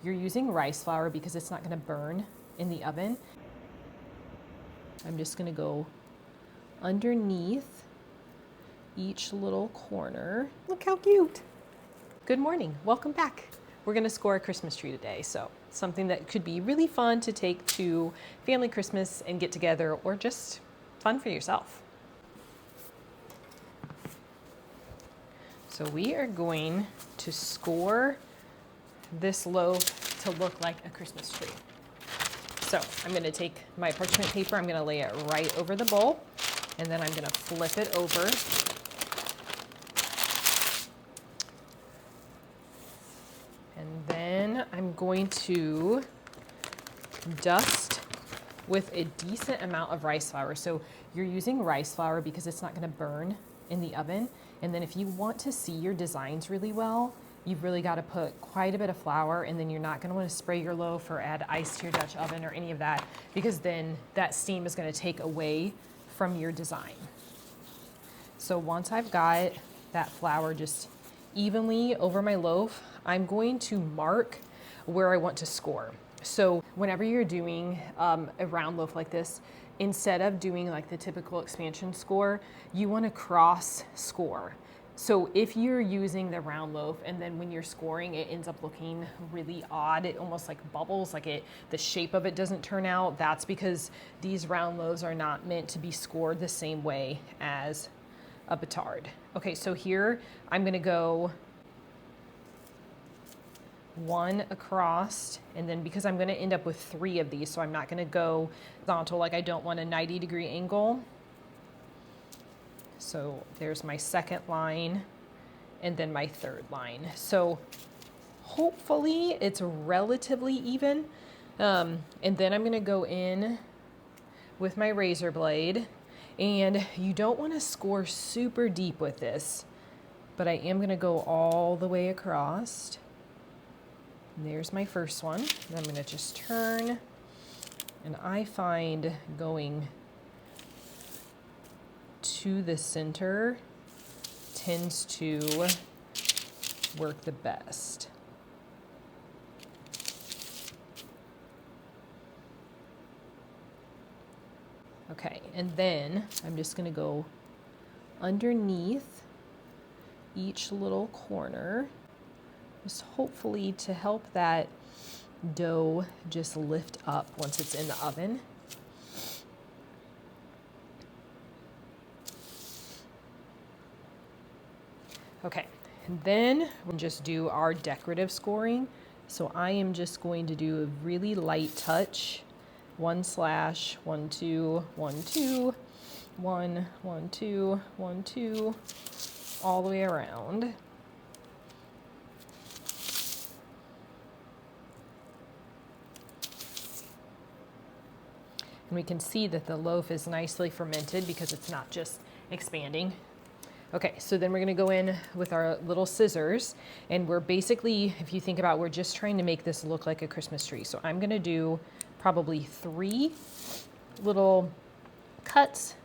you're using rice flour because it's not gonna burn in the oven. I'm just gonna go underneath each little corner. Look how cute. Good morning, welcome back. We're gonna score a Christmas tree today, so something that could be really fun to take to family Christmas and get together, or just fun for yourself. So we are going to score this loaf to look like a Christmas tree. So I'm gonna take my parchment paper, I'm gonna lay it right over the bowl, and then I'm gonna flip it over. And then I'm going to dust with a decent amount of rice flour. So you're using rice flour because it's not gonna burn in the oven. And then if you want to see your designs really well, you've really got to put quite a bit of flour, and then you're not going to want to spray your loaf or add ice to your Dutch oven or any of that, because then that steam is going to take away from your design. So once I've got that flour just evenly over my loaf, I'm going to mark where I want to score. So whenever you're doing a round loaf like this, instead of doing like the typical expansion score, you want to cross score. So if you're using the round loaf and then when you're scoring, it ends up looking really odd. It almost like bubbles, like the shape of it doesn't turn out. That's because these round loaves are not meant to be scored the same way as a batard. Okay, so here I'm gonna go one across, and then because I'm gonna end up with 3 of these, so I'm not gonna go horizontal, like I don't want a 90-degree angle. So there's my second line, and then my third line. So hopefully it's relatively even. And then I'm gonna go in with my razor blade, and you don't wanna score super deep with this, but I am gonna go all the way across. There's my first one. And I'm gonna just turn, and I find going to the center tends to work the best. Okay, and then I'm just gonna go underneath each little corner, just hopefully to help that dough just lift up once it's in the oven. Okay, and then we'll just do our decorative scoring. So I am just going to do a really light touch. 1 slash, 1, 2, 1, 2, 1, 1, 2, 1, 2, all the way around. And we can see that the loaf is nicely fermented because it's not just expanding. Okay, so then we're gonna go in with our little scissors, and we're basically, if you think about, we're just trying to make this look like a Christmas tree. So I'm gonna do probably 3 little cuts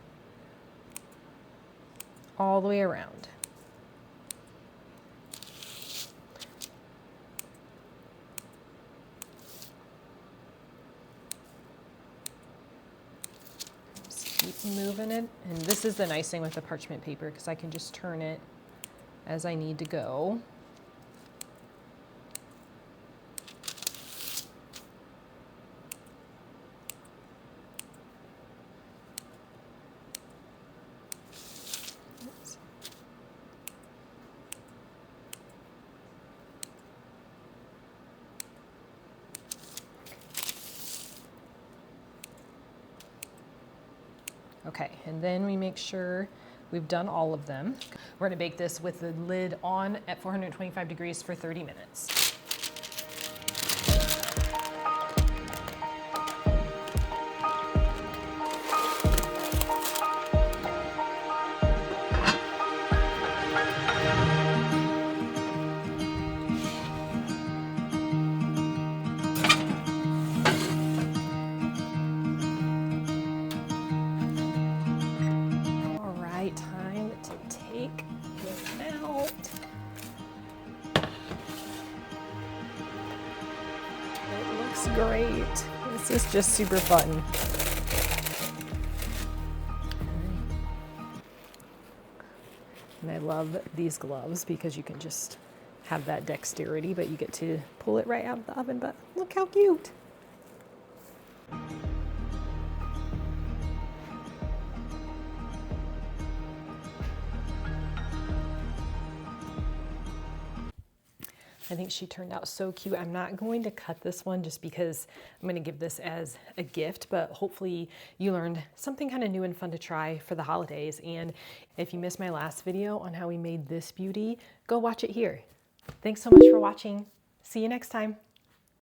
all the way around. Keep moving it. And this is the nice thing with the parchment paper, because I can just turn it as I need to go. Oops. Okay, and then we make sure we've done all of them. We're gonna bake this with the lid on at 425 degrees for 30 minutes. looks great. This is just super fun. And I love these gloves because you can just have that dexterity, but you get to pull it right out of the oven. But look how cute. I think she turned out so cute. I'm not going to cut this one just because I'm going to give this as a gift, but hopefully you learned something kind of new and fun to try for the holidays. And if you missed my last video on how we made this beauty, go watch it here. Thanks so much for watching. See you next time.